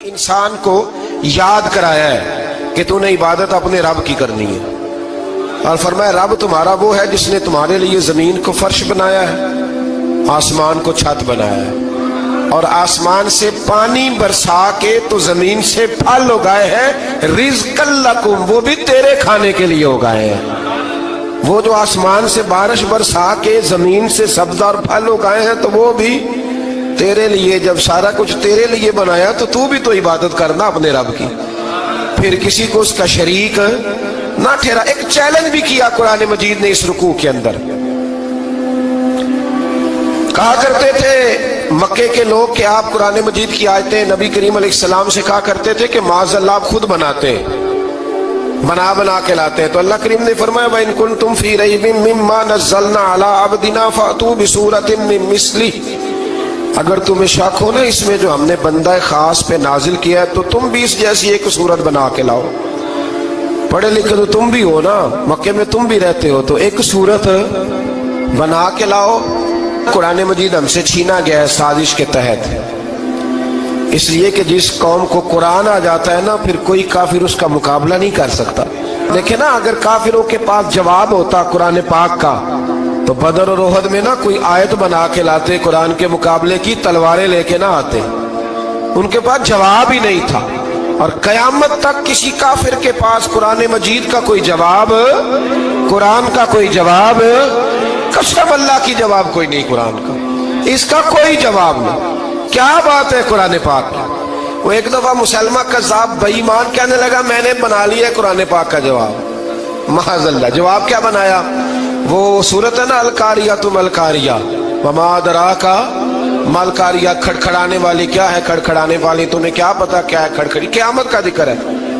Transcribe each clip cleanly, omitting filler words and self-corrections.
انسان کو یاد کرایا ہے کہ تو نے عبادت اپنے رب کی کرنی ہے، اور فرمایا رب تمہارا وہ ہے جس نے تمہارے لیے زمین کو فرش بنایا ہے، آسمان کو چھت بنایا ہے، اور آسمان سے پانی برسا کے تو زمین سے پھل اگائے ہیں، رزقا لکم، وہ بھی تیرے کھانے کے لیے اگائے ہیں۔ وہ جو آسمان سے بارش برسا کے زمین سے سبز اور پھل اگائے ہیں تو وہ بھی تیرے لیے۔ جب سارا کچھ تیرے لیے بنایا تو بھی تو عبادت کرنا اپنے رب کی، پھر کسی کو اس کا شریک نہ ٹھہرا۔ ایک چیلنج بھی کیا قرآن مجید نے اس رکوع کے اندر، کہا کرتے تھے مکے کے لوگ کہ آپ قرآن مجید کی آیتیں نبی کریم علیہ السلام سے کہا کرتے تھے کہ معاذ اللہ آپ خود بناتے ہیں، بنا کے لاتے ہیں۔ تو اللہ کریم نے فرمایا وَإِن كُنتُمْ فِي رَيْبٍ مِّمَّا نَزَّلْنَا عَلَىٰ عَبْدِنَا فَأْتُوا بِسُورَةٍ مِّن مِّثْلِهِ، اگر تمہیں شک ہو نا اس میں جو ہم نے بندہ خاص پہ نازل کیا ہے تو تم بھی اس جیسی ایک صورت بنا کے لاؤ۔ پڑھے لکھے تو تم بھی ہو نا، مکے میں تم بھی رہتے ہو، تو ایک صورت بنا کے لاؤ۔ قرآن مجید ہم سے چھینا گیا ہے سازش کے تحت، اس لیے کہ جس قوم کو قرآن آ جاتا ہے نا پھر کوئی کافر اس کا مقابلہ نہیں کر سکتا۔ دیکھیں نا، اگر کافروں کے پاس جواب ہوتا قرآن پاک کا تو بدر اور احد میں نا کوئی آیت بنا کے لاتے قرآن کے مقابلے کی، تلواریں لے کے نہ آتے، ان کے پاس جواب ہی نہیں تھا۔ اور قیامت تک کسی کافر کے پاس قرآن مجید کا کوئی جواب، قرآن کا کوئی جواب، قسم اللہ کی جواب کوئی نہیں، قرآن کا اس کا کوئی جواب نہیں۔ کیا بات ہے قرآن پاک کی۔ وہ ایک دفعہ مسلمہ کذاب بے ایمان کہنے لگا میں نے بنا لیا قرآن پاک کا جواب، معاذ اللہ۔ جواب کیا بنایا؟ وہ سورت ہے نا القاریۃ ما القاریہ وما ادراک ما القاریہ، کھڑکھڑانے والی کیا ہے، کھڑکھڑانے والی تمہیں کیا پتا کیا ہے کھڑکھڑی، قیامت کا ذکر ہے۔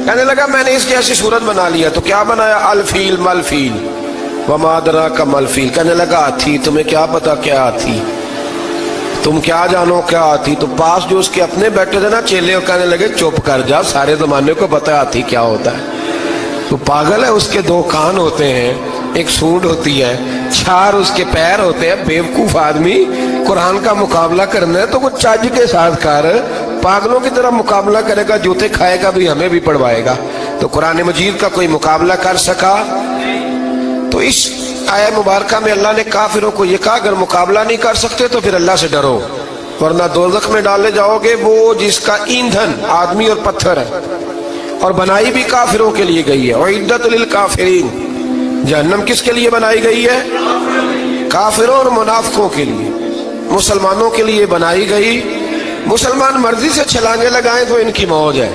کہنے لگا میں نے اس جیسی صورت بنا لیا، تو کیا بنایا؟ الفیل ملفیل وما ادراک ما الفیل، کہنے لگا ہاتھی، تمہیں کیا پتا کیا ہاتھی، تم کیا جانو کیا ہاتھی۔ تو پاس جو اس کے اپنے بیٹھے تھے نا چیلے، وہ کہنے لگے چپ کر جا، سارے زمانے کو پتا ہاتھی کیا ہوتا ہے۔ تو پاگل ہے، اس کے دو کان ہوتے ہیں، ایک سونڈ ہوتی ہے، چار اس کے پیر ہوتے ہیں۔ بیوقوف آدمی قرآن کا مقابلہ کرنا ہے تو وہ چج کے ساتھ کر، پاگلوں کی طرح مقابلہ کرے گا، جوتے کھائے گا بھی ہمیں بھی پڑھوائے گا۔ تو قرآن مجید کا کوئی مقابلہ کر سکا؟ تو اس آیہ مبارکہ میں اللہ نے کافروں کو یہ کہا اگر مقابلہ نہیں کر سکتے تو پھر اللہ سے ڈرو، ورنہ دوزخ میں ڈالے جاؤ گے، وہ جس کا ایندھن آدمی اور پتھر ہے، اور بنائی بھی کافروں کے لیے گئی ہے۔ اعدت للکافرین، جہنم کس کے لیے بنائی گئی ہے؟ کافروں اور منافقوں کے لیے۔ مسلمانوں کے لیے بنائی گئی، مسلمان مرضی سے چھلانگے لگائیں تو ان کی موج ہے،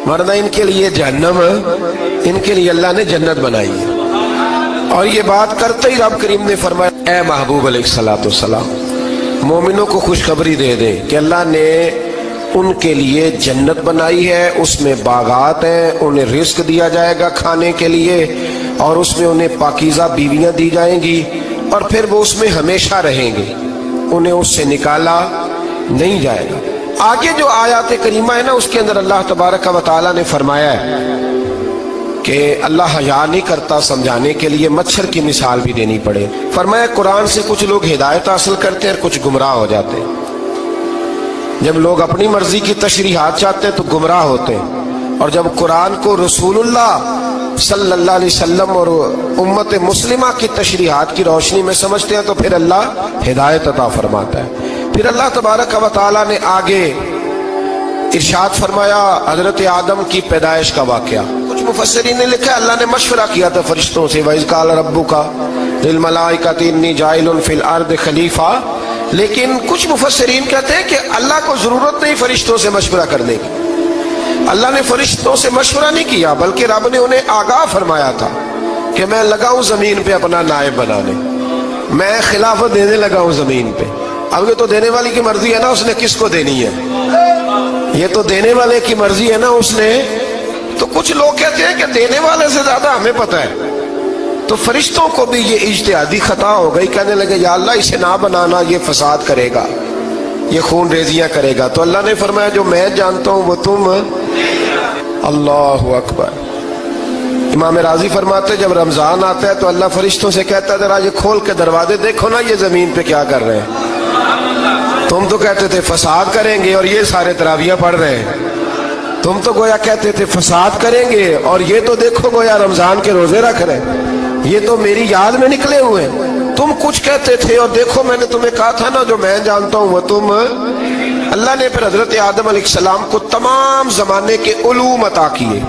ورنہ ان کے لیے جہنم، ان کے لیے اللہ نے جنت بنائی ہے۔ اور یہ بات کرتے ہی رب کریم نے فرمایا اے محبوب علیہ الصلوۃ والسلام، مومنوں کو خوشخبری دے دے کہ اللہ نے ان کے لیے جنت بنائی ہے، اس میں باغات ہیں، انہیں رزق دیا جائے گا کھانے کے لیے، اور اس میں انہیں پاکیزہ بیویاں دی جائیں گی، اور پھر وہ اس میں ہمیشہ رہیں گے، انہیں اس سے نکالا نہیں جائے گا۔ آگے جو آیات کریمہ ہے نا اس کے اندر اللہ تبارک و تعالیٰ نے فرمایا ہے کہ اللہ حیا نہیں کرتا سمجھانے کے لیے مچھر کی مثال بھی دینی پڑے۔ فرمایا قرآن سے کچھ لوگ ہدایت حاصل کرتے ہیں اور کچھ گمراہ ہو جاتے ہیں۔ جب لوگ اپنی مرضی کی تشریحات چاہتے ہیں تو گمراہ ہوتے ہیں، اور جب قرآن کو رسول اللہ صلی اللہ علیہ وسلم اور امت مسلمہ کی تشریحات کی روشنی میں سمجھتے ہیں تو پھر اللہ ہدایت عطا فرماتا ہے۔ پھر اللہ تبارک و تعالیٰ نے آگے ارشاد فرمایا حضرت آدم کی پیدائش کا واقعہ۔ کچھ مفسرین نے لکھا اللہ نے مشورہ کیا تھا فرشتوں سے، وَإِذْ قَالَ رَبُّكَ لِلْمَلَائِكَةِ إِنِّي جَاعِلٌ فِي الْأَرْضِ خَلِيفَةً، لیکن کچھ مفسرین کہتے ہیں کہ اللہ کو ضرورت نہیں فرشتوں سے مشورہ کرنے کی، اللہ نے فرشتوں سے مشورہ نہیں کیا، بلکہ رب نے انہیں آگاہ فرمایا تھا کہ میں لگا ہوں زمین پہ اپنا نائب بنانے، میں خلافت دینے لگا ہوں زمین پہ۔ اب یہ تو دینے والی کی مرضی ہے نا اس نے کس کو دینی ہے، یہ تو دینے والے کی مرضی ہے نا اس نے۔ تو کچھ لوگ کہتے ہیں کہ دینے والے سے زیادہ ہمیں پتہ ہے، تو فرشتوں کو بھی یہ اجتہادی خطا ہو گئی، کہنے لگے یا اللہ اسے نہ بنانا، یہ فساد کرے گا، یہ خون ریزیاں کرے گا۔ تو اللہ نے فرمایا جو میں جانتا ہوں وہ تم، اللہ اکبر۔ امام راضی فرماتے ہیں جب رمضان آتا ہے تو اللہ فرشتوں سے کہتا ہے ذرا یہ کھول کے دروازے دیکھو نا یہ زمین پہ کیا کر رہے ہیں، تم تو کہتے تھے فساد کریں گے اور یہ سارے تراویح پڑھ رہے ہیں۔ تم تو گویا کہتے تھے فساد کریں گے، اور یہ تو دیکھو گویا رمضان کے روزے رکھ رہے، یہ تو میری یاد میں نکلے ہوئے ہیں۔ تم کچھ کہتے تھے اور دیکھو میں نے تمہیں کہا تھا نا جو میں جانتا ہوں وہ تم۔ اللہ نے پھر حضرت آدم علیہ السلام کو تمام زمانے کے علوم عطا کیے،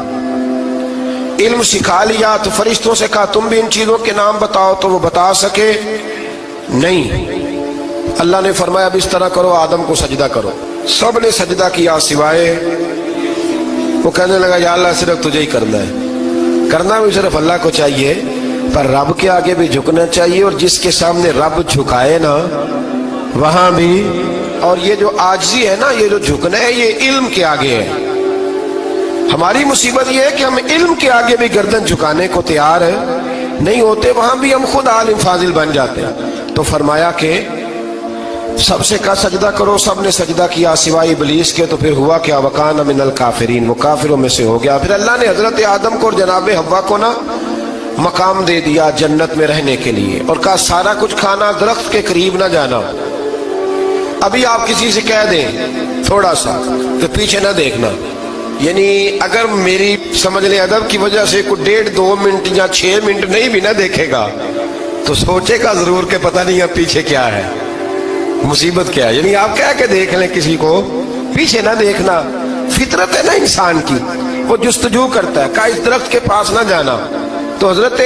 علم سکھا لیا، تو فرشتوں سے کہا تم بھی ان چیزوں کے نام بتاؤ، تو وہ بتا سکے نہیں۔ اللہ نے فرمایا اب اس طرح کرو، آدم کو سجدہ کرو۔ سب نے سجدہ کیا سوائے، وہ کہنے لگا یا اللہ صرف تجھے ہی کرنا ہے، کرنا بھی صرف اللہ کو چاہیے، پر رب کے آگے بھی جھکنا چاہیے، اور جس کے سامنے رب جھکائے نا وہاں بھی۔ اور یہ جو عاجزی ہے نا، یہ جو جھکنا ہے، یہ علم کے آگے ہے۔ ہماری مصیبت یہ ہے کہ ہم علم کے آگے بھی گردن جھکانے کو تیار نہیں ہوتے، وہاں بھی ہم خود عالم فاضل بن جاتے ہیں۔ تو فرمایا کہ سب سے کہا سجدہ کرو، سب نے سجدہ کیا سوائے ابلیس کے، تو پھر ہوا کیا وکان من الکافرین، وہ کافروں میں سے ہو گیا۔ پھر اللہ نے حضرت آدم کو اور جناب حوا کو نا مقام دے دیا جنت میں رہنے کے لیے، اور کہا سارا کچھ کھانا، درخت کے قریب نہ جانا۔ ابھی آپ کسی سے کہہ دیں تھوڑا سا کہ پیچھے نہ دیکھنا، یعنی اگر میری سمجھ لیں ادب کی وجہ سے کوئی 1.5-2 منٹ یا 6 منٹ نہیں بھی نہ دیکھے گا تو سوچے گا ضرور کہ پتہ نہیں اب پیچھے کیا ہے، مصیبت کیا ہے۔ یعنی آپ کہہ کے دیکھ لیں کسی کو، پیچھے نہ دیکھنا، فطرت ہے نا انسان کی، وہ جستجو کرتا ہے، کہا اس درخت کے پاس نہ جانا۔ تو حضرت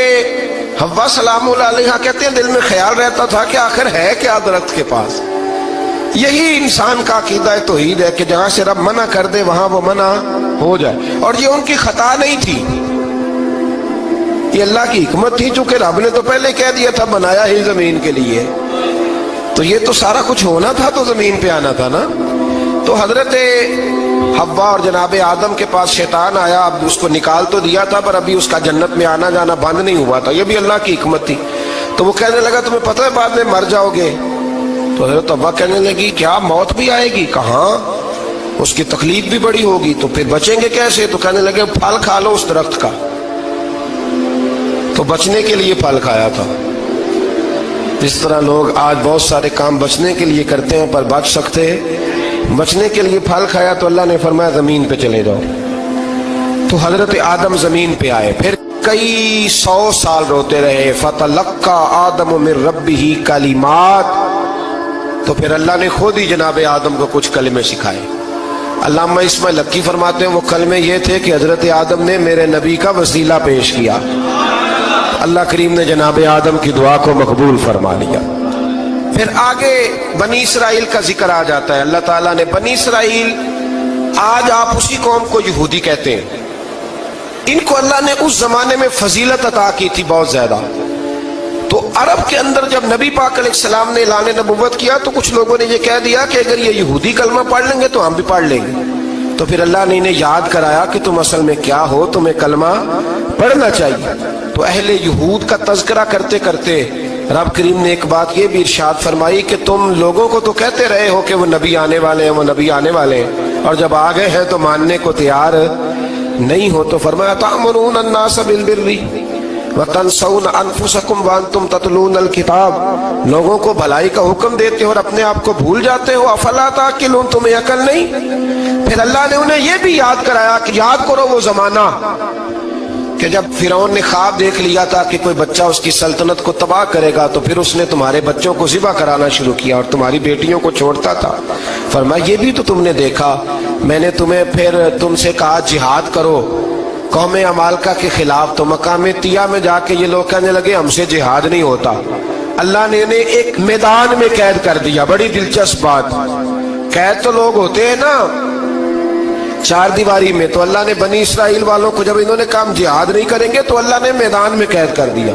حوا سلام اللہ علیہ کہتے ہیں دل میں خیال رہتا تھا کہ آخر ہے کیا درخت کے پاس۔ یہی انسان کا عقیدہ توحید ہے کہ جہاں سے رب منع کر دے وہاں وہ منع ہو جائے، اور یہ ان کی خطا نہیں تھی، یہ اللہ کی حکمت تھی، چونکہ رب نے تو پہلے کہہ دیا تھا بنایا ہی زمین کے لیے، تو یہ تو سارا کچھ ہونا تھا تو زمین پہ آنا تھا نا۔ تو حضرت حوا اور جناب آدم کے پاس شیطان آیا، اب اس کو نکال تو دیا تھا پر ابھی اس کا جنت میں آنا جانا بند نہیں ہوا تھا، یہ بھی اللہ کی حکمت تھی۔ تو وہ کہنے لگا تمہیں پتہ ہے بعد میں مر جاؤ گے؟ تو حضرت حوا کہنے لگی کیا موت بھی آئے گی؟ کہاں، اس کی تکلیف بھی بڑی ہوگی، تو پھر بچیں گے کیسے؟ تو کہنے لگے پھل کھا لو اس درخت کا، تو بچنے کے لیے پھل کھایا تھا۔ جس طرح لوگ آج بہت سارے کام بچنے کے لیے کرتے ہیں پر بچ سکتے، بچنے کے لیے پھل کھایا تو اللہ نے فرمایا زمین پہ چلے جاؤ۔ تو حضرت آدم زمین پہ آئے، پھر کئی 100 سال روتے رہے، فَتَلَقَّى آدَمُ مِن رَبِّهِ کَلِمَاتٍ، تو پھر اللہ نے خود ہی جناب آدم کو کچھ کلمے سکھائے۔ علامہ اسماعیل حقی فرماتے ہیں وہ کلمے یہ تھے کہ حضرت آدم نے میرے نبی کا وسیلہ پیش کیا، اللہ کریم نے جناب آدم کی دعا کو مقبول فرما لیا۔ پھر آگے بنی اسرائیل کا ذکر آ جاتا ہے۔ اللہ تعالیٰ نے بنی اسرائیل، آج آپ اسی قوم کو یہودی کہتے ہیں، ان کو اللہ نے اس زمانے میں فضیلت عطا کی تھی بہت زیادہ۔ تو عرب کے اندر جب نبی پاک علیہ السلام نے اعلان نبوت کیا تو کچھ لوگوں نے یہ کہہ دیا کہ اگر یہ یہودی کلمہ پڑھ لیں گے تو ہم بھی پڑھ لیں گے۔ تو پھر اللہ نے انہیں یاد کرایا کہ تم اصل میں کیا ہو، تمہیں کلمہ پڑھنا چاہیے۔ تو اہل یہود کا تذکرہ کرتے کرتے رب کریم نے ایک بات یہ بھی ارشاد فرمائی کہ تم لوگوں کو تو کہتے رہے ہو کہ وہ نبی آنے والے ہیں، وہ نبی آنے والے ہیں، اور جب آ گئے ہیں تو ماننے کو تیار نہیں ہو۔ تو فرمایا تأمرون الناس بالبر وتنسون انفسکم وانتم تتلون الکتاب، لوگوں کو بھلائی کا حکم دیتے ہو اور اپنے آپ کو بھول جاتے ہو، افلا تعقلون، تمہیں عقل نہیں؟ پھر اللہ نے انہیں یہ بھی یاد کرایا کہ یاد کرو وہ زمانہ کہ جب فرعون نے خواب دیکھ لیا تھا کہ کوئی بچہ اس کی سلطنت کو تباہ کرے گا، تو پھر اس نے تمہارے بچوں کو ذبح کرانا شروع کیا اور تمہاری بیٹیوں کو چھوڑتا تھا۔ فرمایا یہ بھی تو تم نے دیکھا، میں نے تمہیں پھر تم سے کہا جہاد کرو قوم عمالقہ کے خلاف، تو مقام طیہ میں جا کے یہ لوگ کہنے لگے ہم سے جہاد نہیں ہوتا۔ اللہ نے انہیں ایک میدان میں قید کر دیا۔ بڑی دلچسپ بات، قید تو لوگ ہوتے ہیں نا چار دیواری میں، تو اللہ نے بنی اسرائیل والوں کو جب انہوں نے کہا ہم جہاد نہیں کریں گے تو اللہ نے میدان میں قید کر دیا۔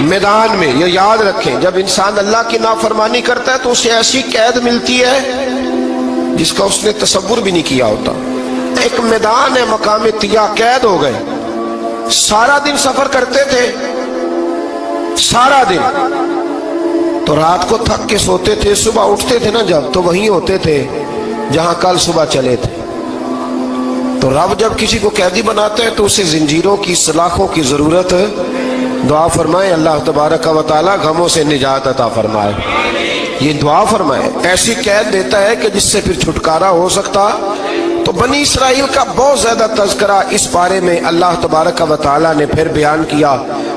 میدان میں، یہ یاد رکھیں، جب انسان اللہ کی نافرمانی کرتا ہے تو اسے ایسی قید ملتی ہے جس کا اس نے تصور بھی نہیں کیا ہوتا۔ ایک میدان ہے مقام طیہ، قید ہو گئے، سارا دن سفر کرتے تھے، سارا دن، تو رات کو تھک کے سوتے تھے، صبح اٹھتے تھے نا جب، تو وہیں ہوتے تھے جہاں کل صبح چلے تھے۔ تو رب جب کسی کو قیدی بناتے ہیں تو اسے زنجیروں کی، سلاخوں کی ضرورت ہے۔ دعا فرمائے اللہ تبارک و تعالی غموں سے نجات عطا فرمائے، یہ دعا فرمائے، ایسی قید دیتا ہے کہ جس سے پھر چھٹکارا ہو سکتا تو بنی اسرائیل کا بہت زیادہ تذکرہ اس بارے میں اللہ تبارک و تعالیٰ نے پھر بیان کیا،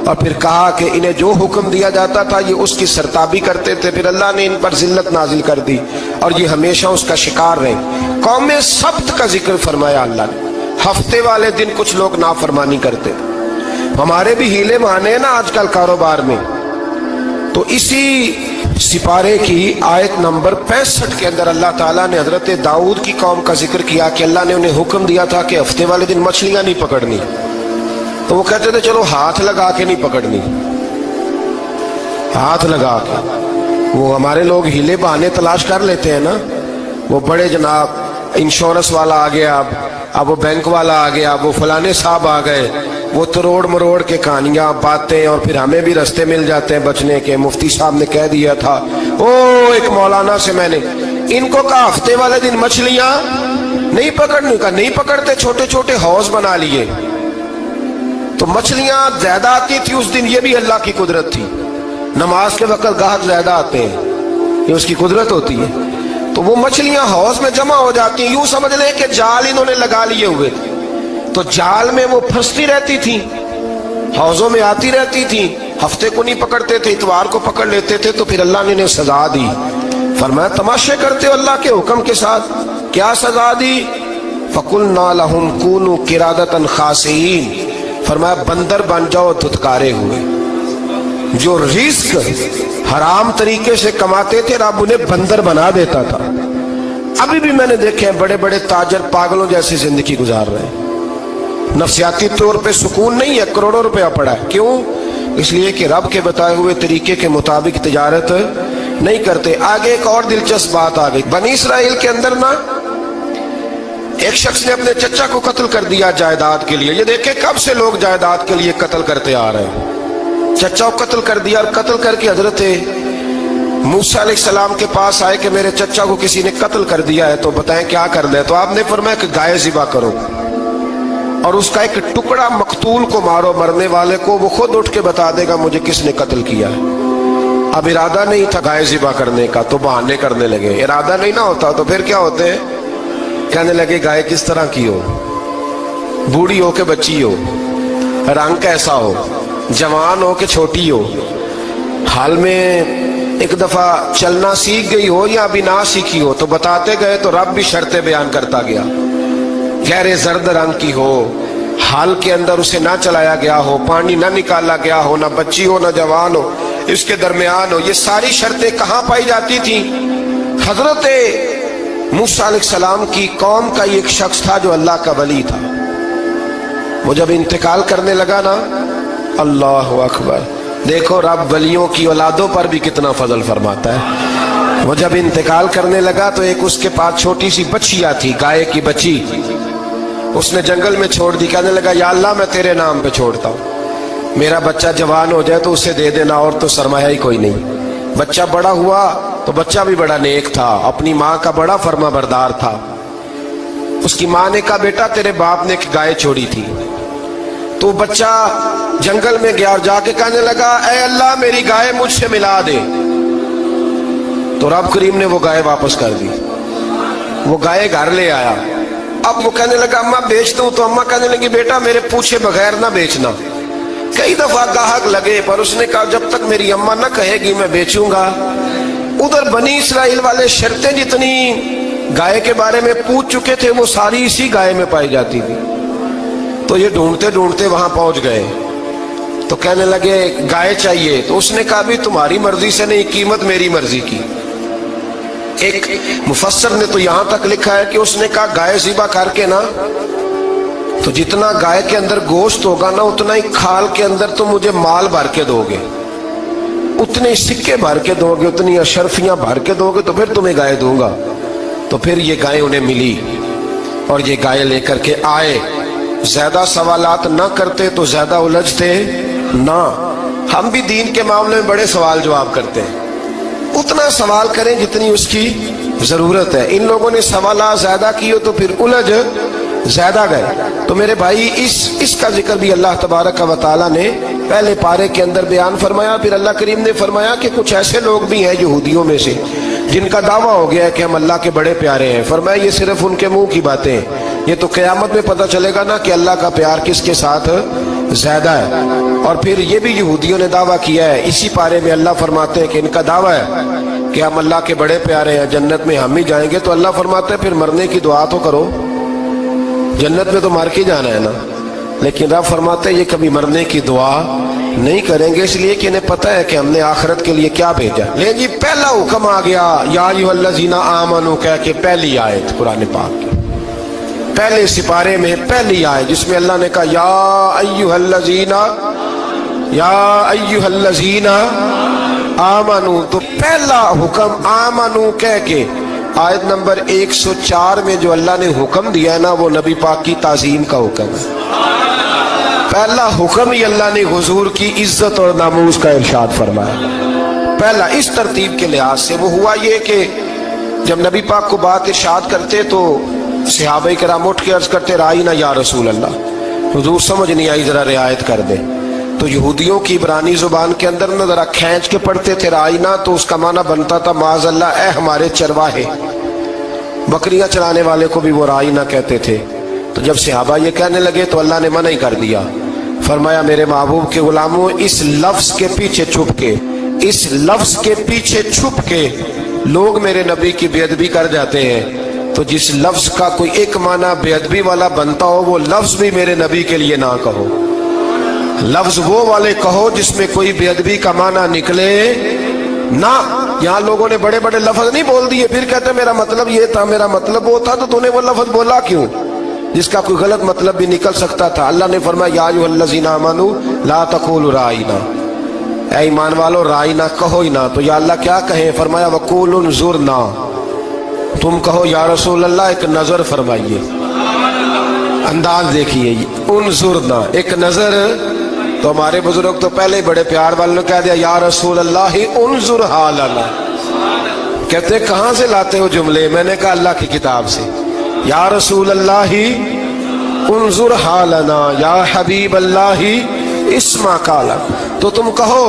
اور پھر کہا کہ انہیں جو حکم دیا جاتا تھا یہ اس کی سرتابی کرتے تھے، پھر اللہ نے ان پر ذلت نازل کر دی اور یہ ہمیشہ اس کا شکار رہے۔ قوم سبت کا ذکر فرمایا اللہ نے، ہفتے والے دن کچھ لوگ نافرمانی کرتے تھے۔ ہمارے بھی ہیلے بہانے ہیں نا آج کل کاروبار میں، تو اسی سپارے کی آیت نمبر 65 کے اندر اللہ تعالیٰ نے حضرت داؤد کی قوم کا ذکر کیا کہ اللہ نے انہیں حکم دیا تھا کہ ہفتے والے دن مچھلیاں نہیں پکڑنی، تو وہ کہتے تھے چلو ہاتھ لگا کے نہیں پکڑنی، ہاتھ لگا کے۔ وہ ہمارے لوگ ہیلے بہانے تلاش کر لیتے ہیں نا، وہ بڑے جناب انشورنس والا آ گیا، اب وہ بینک والا آ گیا، وہ فلانے صاحب آ گئے، وہ تروڑ مروڑ کے کہانیاں باتیں، اور پھر ہمیں بھی رستے مل جاتے ہیں بچنے کے۔ مفتی صاحب نے کہہ دیا تھا، ایک مولانا سے میں نے ان کو کہا ہفتے والے دن مچھلیاں نہیں پکڑنے کا، نہیں پکڑتے، چھوٹے چھوٹے حوض بنا لیے تو مچھلیاں زیادہ آتی تھی اس دن۔ یہ بھی اللہ کی قدرت تھی، نماز کے وقت گاہک زیادہ آتے ہیں، یہ اس کی قدرت ہوتی ہے۔ تو وہ مچھلیاں حوض میں جمع ہو جاتی ہیں، یوں سمجھ لیں کہ جال انہوں نے لگا لیے ہوئے تھے، تو جال میں وہ پھنستی رہتی تھی، حوضوں میں آتی رہتی تھی۔ ہفتے کو نہیں پکڑتے تھے، اتوار کو پکڑ لیتے تھے، تو پھر اللہ نے انہیں سزا دی۔ فرمایا تماشے کرتے ہو اللہ کے حکم کے ساتھ؟ کیا سزا دی؟ فَقُلْنَا لَهُمْ كُونُوا قِرَادَةً خَاسِئِينَ، فرمایا بندر بن جاؤ دھتکارے ہوئے۔ جو رزق حرام طریقے سے کماتے تھے رب انہیں بندر بنا دیتا تھا۔ ابھی بھی میں نے دیکھے ہیں بڑے بڑے تاجر پاگلوں جیسی زندگی گزار رہے ہیں، نفسیاتی طور پہ سکون نہیں ہے، کروڑوں روپیہ پڑا ہے۔ کیوں؟ اس لیے کہ رب کے بتائے ہوئے طریقے کے مطابق تجارت نہیں کرتے۔ آگے ایک اور دلچسپ بات آ گئی، بنی اسرائیل کے اندر نا ایک شخص نے اپنے چچا کو قتل کر دیا جائیداد کے لیے۔ یہ دیکھیں کب سے لوگ جائیداد کے لیے قتل کرتے آ رہے ہیں۔ چچا کو قتل کر دیا، اور قتل کر کے حضرت موسیٰ علیہ السلام کے پاس آئے کہ میرے چچا کو کسی نے قتل کر دیا ہے، تو بتائیں کیا کرنا ہے؟ تو آپ نے فرمایا کہ گائے ذبح کرو اور اس کا ایک ٹکڑا مقتول کو مارو، مرنے والے کو، وہ خود اٹھ کے بتا دے گا مجھے کس نے قتل کیا ہے۔ اب ارادہ نہیں تھا گائے ذبح کرنے کا تو بہانے کرنے لگے۔ ارادہ نہیں نہ ہوتا تو پھر کیا ہوتے ہیں؟ کہنے لگے گائے کس طرح کی ہو، بوڑھی ہو کہ بچی ہو، رنگ کیسا ہو، جوان ہو کہ چھوٹی ہو، حال میں ایک دفعہ چلنا سیکھ گئی ہو یا ابھی نہ سیکھی ہو، تو بتاتے گئے تو رب بھی شرطیں بیان کرتا گیا۔ گہرے زرد رنگ کی ہو، حال کے اندر اسے نہ چلایا گیا ہو، پانی نہ نکالا گیا ہو، نہ بچی ہو نہ جوان ہو، اس کے درمیان ہو۔ یہ ساری شرطیں کہاں پائی جاتی تھیں؟ حضرت موسیٰ علیہ السلام کی قوم کا ایک شخص تھا جو اللہ کا ولی تھا، وہ جب انتقال کرنے لگا نا، اللہ اکبر، دیکھو رب ولیوں کی اولادوں پر بھی کتنا فضل فرماتا ہے۔ وہ جب انتقال کرنے لگا تو ایک اس کے پاس چھوٹی سی بچیا تھی، گائے کی بچی، اس نے جنگل میں چھوڑ دی۔ کہنے لگا یا اللہ میں تیرے نام پہ چھوڑتا ہوں، میرا بچہ جوان ہو جائے تو اسے دے دینا، اور تو سرمایہ ہی کوئی نہیں۔ بچہ بڑا ہوا تو بچہ بھی بڑا نیک تھا، اپنی ماں کا بڑا فرما بردار تھا۔ اس کی ماں نے کہا بیٹا تیرے باپ نے ایک گائے چھوڑی تھی، تو بچہ جنگل میں گیا اور جا کے کہنے لگا اے اللہ میری گائے مجھ سے ملا دے، تو رب کریم نے وہ گائے واپس کر دی۔ وہ گائے گھر لے آیا، اب وہ کہنے لگا اماں بیچ دوں، تو اماں کہنے لگی بیٹا میرے پوچھے بغیر نہ بیچنا۔ کئی دفعہ گاہک لگے پر اس نے کہا جب تک میری اماں نہ کہے گی میں بیچوں گا۔ ادھر بنی اسرائیل والے شرطیں جتنی گائے کے بارے میں پوچھ چکے تھے وہ ساری اسی گائے میں پائی جاتی تھی، تو یہ ڈھونڈتے ڈھونڈتے وہاں پہنچ گئے، تو کہنے لگے گائے چاہیے، تو اس نے کہا بھی تمہاری مرضی سے نہیں، قیمت میری مرضی کی۔ ایک مفسر نے تو یہاں تک لکھا ہے کہ اس نے کہا گائے ذبح کر کے نا، تو جتنا گائے کے اندر گوشت ہوگا نا اتنا ہی کھال کے اندر تم مجھے مال بھر کے دو گے، اتنے سکے بھر کے دو گے، اتنی اشرفیاں بھر کے دو گے تو پھر تمہیں گائے دوں گا۔ تو پھر یہ گائے انہیں ملی اور یہ گائے لے کر کے آئے۔ زیادہ سوالات نہ کرتے تو زیادہ الجھتے نہ۔ ہم بھی دین کے معاملے میں بڑے سوال جواب کرتے ہیں، اتنا سوال کریں جتنی اس کی ضرورت ہے۔ ان لوگوں نے سوالات زیادہ کیے تو پھر الجھ زیادہ گئے۔ تو میرے بھائی اس کا ذکر بھی اللہ تبارک و تعالیٰ نے پہلے پارے کے اندر بیان فرمایا۔ پھر اللہ کریم نے فرمایا کہ کچھ ایسے لوگ بھی ہیں یہودیوں میں سے جن کا دعویٰ ہو گیا ہے کہ ہم اللہ کے بڑے پیارے ہیں، فرمایا یہ صرف ان کے منہ کی باتیں ہیں، یہ تو قیامت میں پتہ چلے گا نا کہ اللہ کا پیار کس کے ساتھ زیادہ ہے۔ اور پھر یہ بھی یہودیوں نے دعویٰ کیا ہے، اسی پارے میں اللہ فرماتے ہیں کہ ان کا دعویٰ ہے کہ ہم اللہ کے بڑے پیارے ہیں، جنت میں ہم ہی جائیں گے، تو اللہ فرماتے ہیں پھر مرنے کی دعا تو کرو، جنت میں تو مر کے جانا ہے نا۔ لیکن رب فرماتے ہیں یہ کبھی مرنے کی دعا نہیں کریں گے، اس لیے کہ انہیں پتہ ہے کہ ہم نے آخرت کے لیے کیا بھیجا۔ لیکن جی پہلا حکم آ گیا یا ایھا الذین آمنوا کہہ کے، پہلی آیت قرآن پاک کی پہلے سپارے میں پہلی آیت جس میں اللہ نے کہا یا ایھا الذین آمنوا، تو پہلا حکم آمنوا کہہ کے آیت نمبر 104 میں جو اللہ نے حکم دیا ہے نا وہ نبی پاک کی تعظیم کا حکم ہے۔ پہلا حکم ہی اللہ نے حضور کی عزت اور ناموس کا ارشاد فرمایا۔ پہلا اس ترتیب کے لحاظ سے وہ ہوا یہ کہ جب نبی پاک کو بات ارشاد کرتے تو صحابہ کرام اٹھ کے عرض کرتے رائینا یا رسول اللہ، حضور سمجھ نہیں آئی ذرا رعایت کر دیں۔ تو یہودیوں کی عبرانی زبان کے اندر نہ ذرا کھینچ کے پڑھتے تھے رائینا، تو اس کا معنی بنتا تھا معاذ اللہ اے ہمارے چرواہے، بکریاں چرانے والے کو بھی وہ رائینا کہتے تھے۔ تو جب صحابہ یہ کہنے لگے تو اللہ نے منع ہی کر دیا، فرمایا میرے محبوب کے غلاموں اس لفظ کے پیچھے چھپ کے، اس لفظ کے پیچھے چھپ کے لوگ میرے نبی کی بے ادبی کر جاتے ہیں، تو جس لفظ کا کوئی ایک معنی بے ادبی والا بنتا ہو وہ لفظ بھی میرے نبی کے لیے نہ کہو، لفظ وہ والے کہو جس میں کوئی بے ادبی کا معنی نکلے نہ۔ یہاں لوگوں نے بڑے بڑے لفظ نہیں بول دیے پھر کہتے میرا مطلب یہ تھا، میرا مطلب وہ تھا، تو تو نے وہ لفظ بولا کیوں جس کا کوئی غلط مطلب بھی نکل سکتا تھا۔ اللہ نے فرمایا یا ایھا الذین آمنوا لا تقولوا رائینا، اے ایمان والو رائینا کہو ہی نہ۔ تو یا اللہ کیا کہیں؟ فرمایا وقولوا انظرنا، تم کہو یا رسول اللہ ایک نظر فرمائیے، انداز دیکھیے، انظرنا ایک نظر۔ تو ہمارے بزرگ تو پہلے بڑے پیار والوں نے کہہ دیا یا رسول اللہ انظر حالنا، کہتے کہاں سے لاتے ہو جملے؟ میں نے کہا اللہ کی کتاب سے، یا رسول اللہ انظر حالنا یا حبیب اللہ اسمع قالا، تو تم کہو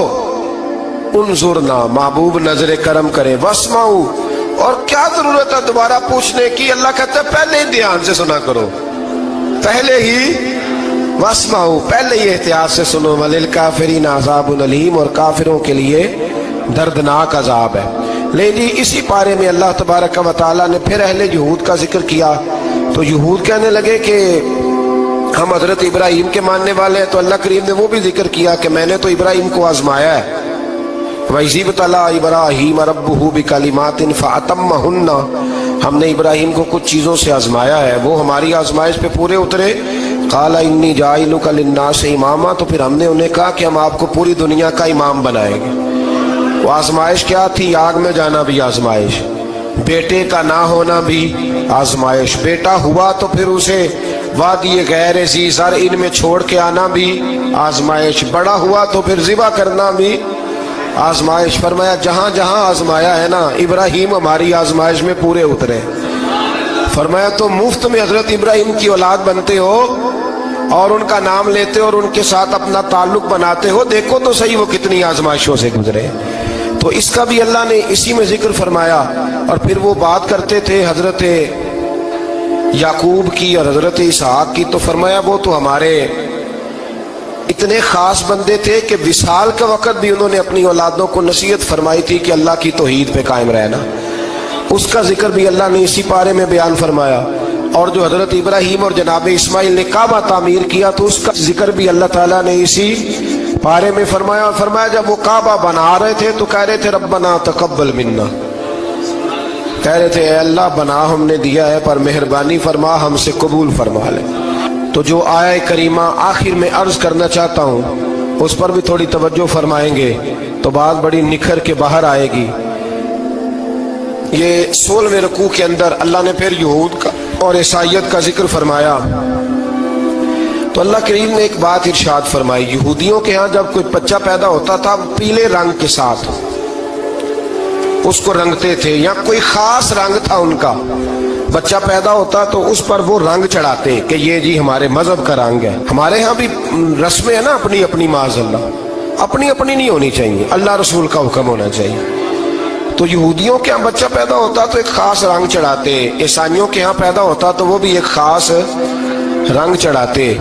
انظرنا محبوب نظر کرم کرے، واسمعوا، اور کیا ضرورت ہے دوبارہ پوچھنے کی؟ اللہ کہتا ہے پہلے ہی دھیان سے سنا کرو، پہلے ہی واسمعوا، پہلے ہی احتیاط سے سنو، وللکافرین عذاب علیم، اور کافروں کے لیے دردناک عذاب ہے۔ لیکن اسی پارے میں اللہ تبارک و تعالیٰ نے پھر اہل یہود کا ذکر کیا، تو یہود کہنے لگے کہ ہم حضرت ابراہیم کے ماننے والے ہیں، تو اللہ کریم نے وہ بھی ذکر کیا کہ میں نے تو ابراہیم کو آزمایا ہے، وَإِذِ ابْتَلَىٰ إِبْرَاهِيمَ رَبُّهُ بِكَلِمَاتٍ فَأَتَمَّهُنَّ، ہم نے ابراہیم کو کچھ چیزوں سے آزمایا ہے، وہ ہماری آزمائش پہ پورے اترے۔ قَالَ إِنِّي جَاعِلُكَ لِلنَّاسِ إِمَامًا، تو پھر ہم نے انہیں کہا کہ ہم آپ کو پوری دنیا کا امام بنائیں گے۔ وہ آزمائش کیا تھی؟ آگ میں جانا بھی آزمائش، بیٹے کا نہ ہونا بھی آزمائش، بیٹا ہوا تو پھر اسے وادی غیر ذی زرع میں چھوڑ کے آنا بھی آزمائش، بڑا ہوا تو پھر ذبح کرنا بھی آزمائش۔ فرمایا جہاں جہاں آزمایا ہے نا ابراہیم ہماری آزمائش میں پورے اترے۔ فرمایا تو مفت میں حضرت ابراہیم کی اولاد بنتے ہو اور ان کا نام لیتے ہو اور ان کے ساتھ اپنا تعلق بناتے ہو، دیکھو تو صحیح وہ کتنی آزمائشوں سے گزرے۔ تو اس کا بھی اللہ نے اسی میں ذکر فرمایا۔ اور پھر وہ بات کرتے تھے حضرت یعقوب کی اور حضرت اسحاق کی، تو فرمایا وہ تو ہمارے اتنے خاص بندے تھے کہ وصال کے وقت بھی انہوں نے اپنی اولادوں کو نصیحت فرمائی تھی کہ اللہ کی توحید پہ قائم رہنا، اس کا ذکر بھی اللہ نے اسی پارے میں بیان فرمایا۔ اور جو حضرت ابراہیم اور جناب اسماعیل نے کعبہ تعمیر کیا تو اس کا ذکر بھی اللہ تعالیٰ نے اسی پارے میں فرمایا۔ اور فرمایا جب وہ کعبہ بنا رہے تھے تو کہہ رہے تھے ربنا تقبل منا، کہہ رہے تھے اے اللہ بنا ہم نے دیا ہے پر مہربانی فرما ہم سے قبول فرما لے۔ تو جو آیہ کریمہ آخر میں عرض کرنا چاہتا ہوں اس پر بھی تھوڑی توجہ فرمائیں گے تو بات بڑی نکھر کے باہر آئے گی۔ یہ 16ویں رکوع کے اندر اللہ نے پھر یہود کا اور عیسائیت کا ذکر فرمایا تو اللہ کریم نے ایک بات ارشاد فرمائی، یہودیوں کے ہاں جب کوئی بچہ پیدا ہوتا تھا پیلے رنگ کے ساتھ اس کو رنگتے تھے، یا کوئی خاص رنگ تھا ان کا، بچہ پیدا ہوتا تو اس پر وہ رنگ چڑھاتے کہ یہ جی ہمارے مذہب کا رنگ ہے۔ ہمارے ہاں بھی رسمیں ہیں نا اپنی اپنی، معاذ اللہ اپنی اپنی نہیں ہونی چاہیے، اللہ رسول کا حکم ہونا چاہیے۔ تو یہودیوں کے ہاں بچہ پیدا ہوتا تو ایک خاص رنگ چڑھاتے، عیسائیوں کے ہاں پیدا ہوتا تو وہ بھی ایک خاص رنگ چڑھاتے۔